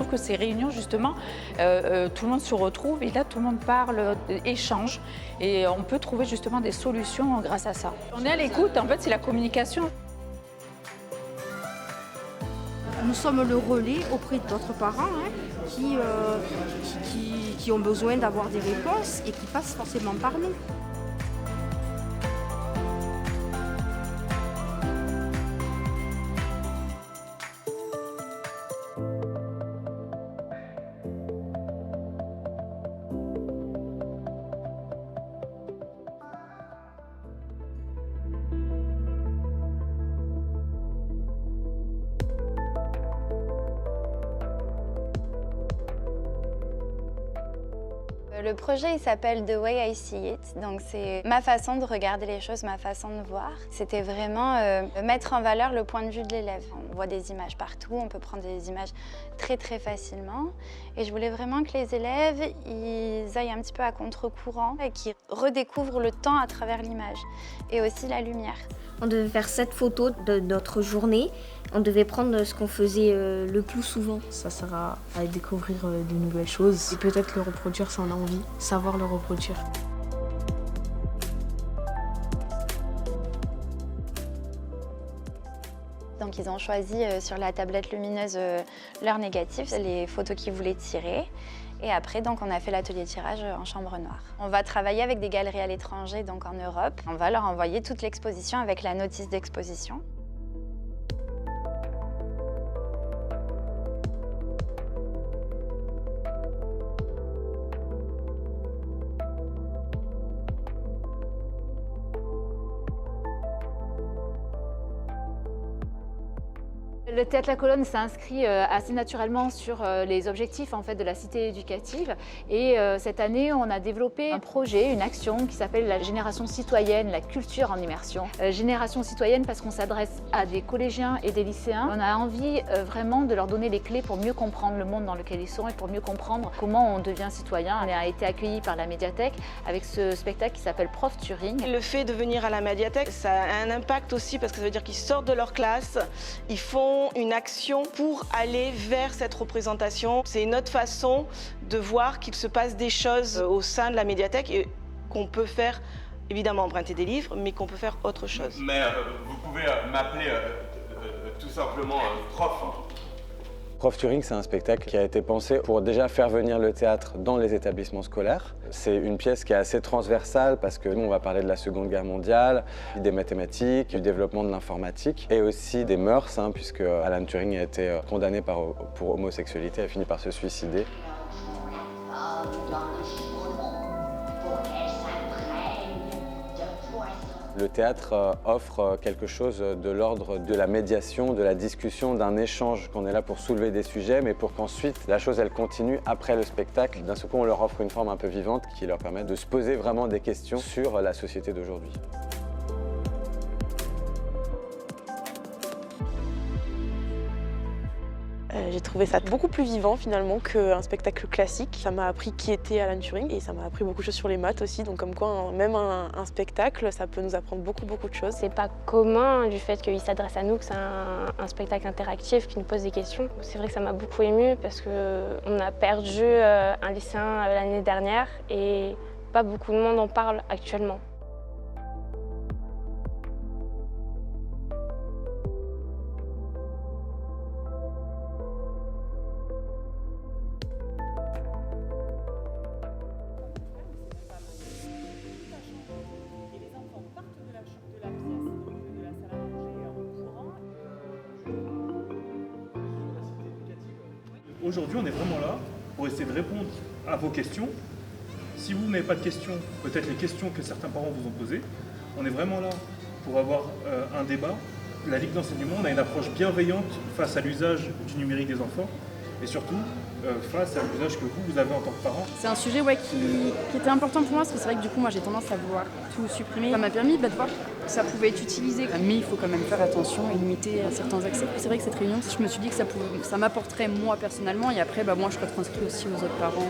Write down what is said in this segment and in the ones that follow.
trouve que ces réunions, justement, tout le monde se retrouve et là, tout le monde parle, échange. Et on peut trouver justement des solutions grâce à ça. On est à l'écoute, en fait, c'est la communication. Nous sommes le relais auprès d'autres parents qui ont besoin d'avoir des réponses et qui passent forcément par nous. Le projet, il s'appelle The Way I See It, donc c'est ma façon de regarder les choses, ma façon de voir. C'était vraiment mettre en valeur le point de vue de l'élève. On voit des images partout, on peut prendre des images très facilement. Et je voulais vraiment que les élèves, ils aillent un petit peu à contre-courant et qu'ils redécouvrent le temps à travers l'image et aussi la lumière. On devait faire 7 photos de notre journée. On devait prendre ce qu'on faisait le plus souvent. Ça sert à découvrir de nouvelles choses et peut-être le reproduire si on a envie, savoir le reproduire. Donc ils ont choisi sur la tablette lumineuse leurs négatifs, les photos qu'ils voulaient tirer. Et après, donc, on a fait l'atelier tirage en chambre noire. On va travailler avec des galeries à l'étranger, donc en Europe. On va leur envoyer toute l'exposition avec la notice d'exposition. Le Théâtre La Colonne s'inscrit assez naturellement sur les objectifs en fait, de la cité éducative. Et cette année, on a développé un projet, une action qui s'appelle la génération citoyenne, la culture en immersion. Génération citoyenne parce qu'on s'adresse à des collégiens et des lycéens. On a envie vraiment de leur donner les clés pour mieux comprendre le monde dans lequel ils sont et pour mieux comprendre comment on devient citoyen. On a été accueillis par la médiathèque avec ce spectacle qui s'appelle Prof Turing. Le fait de venir à la médiathèque, ça a un impact aussi parce que ça veut dire qu'ils sortent de leur classe, ils font une action pour aller vers cette représentation. C'est une autre façon de voir qu'il se passe des choses au sein de la médiathèque et qu'on peut faire, évidemment emprunter des livres, mais qu'on peut faire autre chose. Mais vous pouvez m'appeler tout simplement prof. Prof Turing, c'est un spectacle qui a été pensé pour déjà faire venir le théâtre dans les établissements scolaires. C'est une pièce qui est assez transversale parce que nous, on va parler de la Seconde Guerre mondiale, des mathématiques, du développement de l'informatique et aussi des mœurs, puisque Alan Turing a été condamné pour homosexualité et a fini par se suicider. Le théâtre offre quelque chose de l'ordre de la médiation, de la discussion, d'un échange, qu'on est là pour soulever des sujets, mais pour qu'ensuite la chose elle continue après le spectacle. D'un seul coup, on leur offre une forme un peu vivante qui leur permet de se poser vraiment des questions sur la société d'aujourd'hui. J'ai trouvé ça beaucoup plus vivant finalement qu'un spectacle classique. Ça m'a appris qui était Alan Turing et ça m'a appris beaucoup de choses sur les maths aussi. Donc comme quoi, même un spectacle, ça peut nous apprendre beaucoup de choses. C'est pas commun du fait qu'il s'adresse à nous, que c'est un spectacle interactif qui nous pose des questions. C'est vrai que ça m'a beaucoup émue parce qu'on a perdu un lycéen l'année dernière et pas beaucoup de monde en parle actuellement. Aujourd'hui, on est vraiment là pour essayer de répondre à vos questions. Si vous n'avez pas de questions, peut-être les questions que certains parents vous ont posées, on est vraiment là pour avoir un débat. La Ligue d'enseignement, on a une approche bienveillante face à l'usage du numérique des enfants et surtout face à l'usage que vous avez en tant que parent. C'est un sujet qui était important pour moi parce que c'est vrai que du coup moi j'ai tendance à vouloir tout supprimer. Ça m'a permis de voir que ça pouvait être utilisé, mais il faut quand même faire attention et limiter certains accès. C'est vrai que cette réunion, je me suis dit que ça m'apporterait moi personnellement et après moi je retranscris aussi aux autres parents.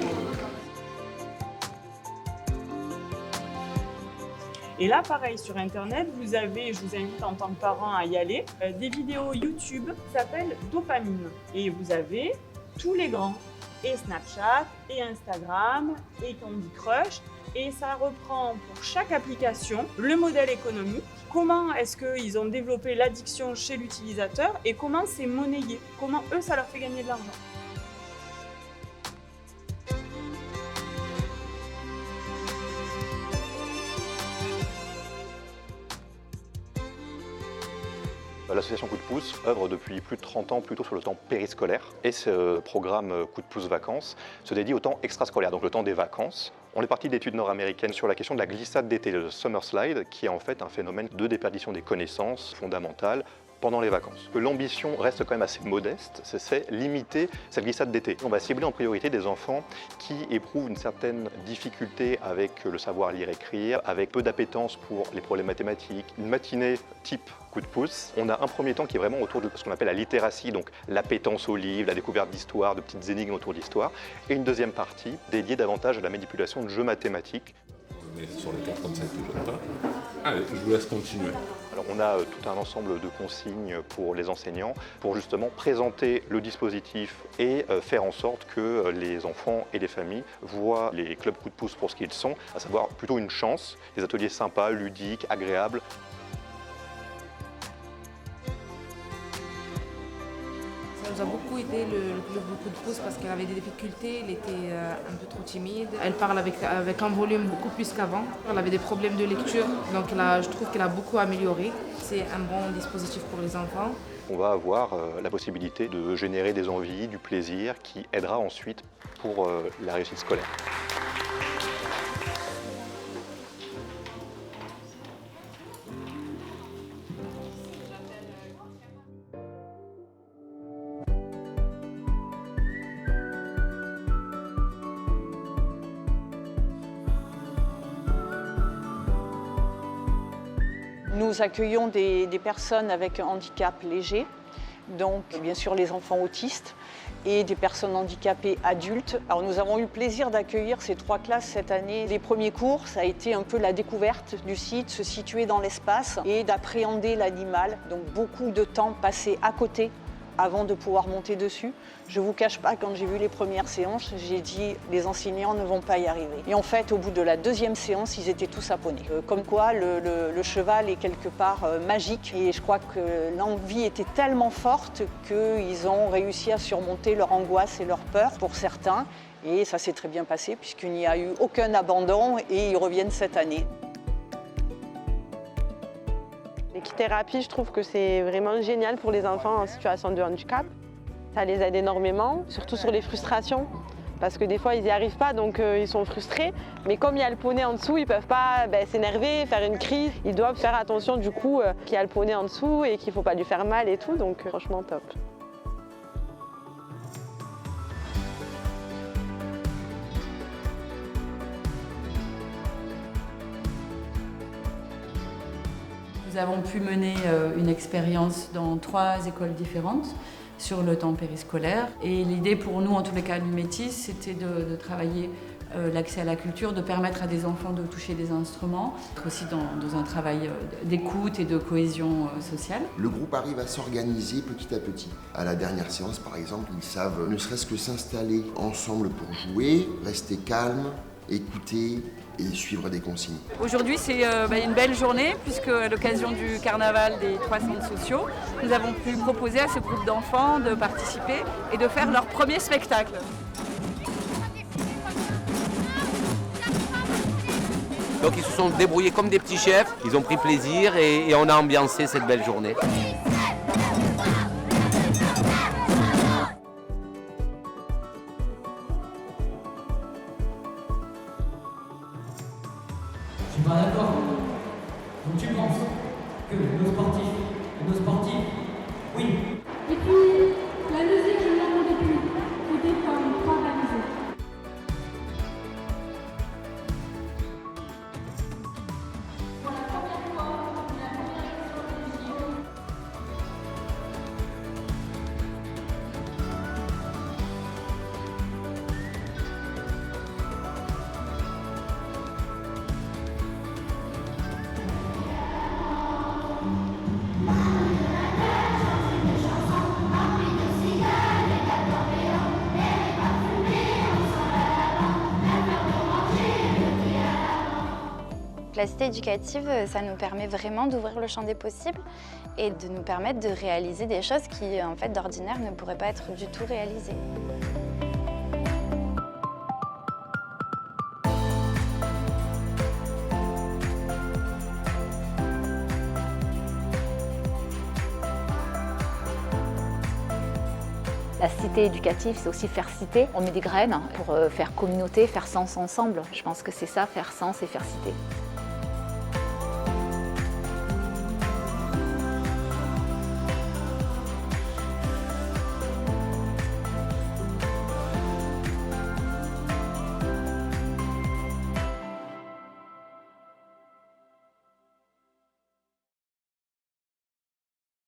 Et là, pareil, sur Internet, vous avez, je vous invite en tant que parent à y aller, des vidéos YouTube qui s'appellent Dopamine. Et vous avez tous les grands, et Snapchat, et Instagram, et Candy Crush. Et ça reprend pour chaque application le modèle économique, comment est-ce qu'ils ont développé l'addiction chez l'utilisateur et comment c'est monnayé, comment eux ça leur fait gagner de l'argent. L'association Coup de pouce œuvre depuis plus de 30 ans plutôt sur le temps périscolaire et ce programme Coup de pouce vacances se dédie au temps extrascolaire, donc le temps des vacances. On est parti d'études nord-américaines sur la question de la glissade d'été, le summer slide, qui est en fait un phénomène de déperdition des connaissances fondamentales pendant les vacances. L'ambition reste quand même assez modeste, c'est limiter cette glissade d'été. On va cibler en priorité des enfants qui éprouvent une certaine difficulté avec le savoir lire-écrire, avec peu d'appétence pour les problèmes mathématiques. Une matinée type Coup de pouce. On a un premier temps qui est vraiment autour de ce qu'on appelle la littératie, donc l'appétence aux livres, la découverte d'histoire, de petites énigmes autour d'histoire. Et une deuxième partie dédiée davantage à la manipulation de jeux mathématiques. On est sur les cartes comme ça, toujours pas. Allez, je vous laisse continuer. Alors on a tout un ensemble de consignes pour les enseignants pour justement présenter le dispositif et faire en sorte que les enfants et les familles voient les clubs Coup de pouce pour ce qu'ils sont, à savoir plutôt une chance, des ateliers sympas, ludiques, agréables. Ça nous a beaucoup aidé le club Coup de pouce parce qu'elle avait des difficultés, elle était un peu trop timide. Elle parle avec un volume beaucoup plus qu'avant. Elle avait des problèmes de lecture, donc je trouve qu'elle a beaucoup amélioré. C'est un bon dispositif pour les enfants. On va avoir la possibilité de générer des envies, du plaisir qui aidera ensuite pour la réussite scolaire. Nous accueillons des personnes avec un handicap léger, donc bien sûr les enfants autistes et des personnes handicapées adultes. Alors nous avons eu le plaisir d'accueillir ces 3 classes cette année. Les premiers cours, ça a été un peu la découverte du site, se situer dans l'espace et d'appréhender l'animal. Donc beaucoup de temps passé à côté avant de pouvoir monter dessus. Je ne vous cache pas, quand j'ai vu les premières séances, j'ai dit les enseignants ne vont pas y arriver. Et en fait, au bout de la 2e séance, ils étaient tous apponés. Comme quoi, le cheval est quelque part magique. Et je crois que l'envie était tellement forte qu'ils ont réussi à surmonter leur angoisse et leur peur pour certains. Et ça s'est très bien passé puisqu'il n'y a eu aucun abandon et ils reviennent cette année. L'équithérapie, je trouve que c'est vraiment génial pour les enfants en situation de handicap. Ça les aide énormément, surtout sur les frustrations, parce que des fois ils n'y arrivent pas, donc ils sont frustrés. Mais comme il y a le poney en dessous, ils ne peuvent pas s'énerver, faire une crise. Ils doivent faire attention du coup qu'il y a le poney en dessous et qu'il ne faut pas lui faire mal et tout, donc franchement top. Nous avons pu mener une expérience dans 3 écoles différentes sur le temps périscolaire. Et l'idée pour nous, en tous les cas à l'UMETIS, c'était de travailler l'accès à la culture, de permettre à des enfants de toucher des instruments, aussi dans un travail d'écoute et de cohésion sociale. Le groupe arrive à s'organiser petit à petit. À la dernière séance, par exemple, ils savent ne serait-ce que s'installer ensemble pour jouer, rester calme, écouter et suivre des consignes. Aujourd'hui, c'est une belle journée puisque à l'occasion du carnaval des 3 centres sociaux, nous avons pu proposer à ce groupe d'enfants de participer et de faire leur premier spectacle. Donc ils se sont débrouillés comme des petits chefs, ils ont pris plaisir et on a ambiancé cette belle journée. Je suis pas d'accord. Donc tu penses que nos sportifs, oui. Et puis, la musique, je l'entends depuis. Au départ, on croit la musique. Pour la première fois, la première édition des JO. La cité éducative, ça nous permet vraiment d'ouvrir le champ des possibles et de nous permettre de réaliser des choses qui, en fait, d'ordinaire ne pourraient pas être du tout réalisées. La cité éducative, c'est aussi faire cité. On met des graines pour faire communauté, faire sens ensemble. Je pense que c'est ça, faire sens et faire cité.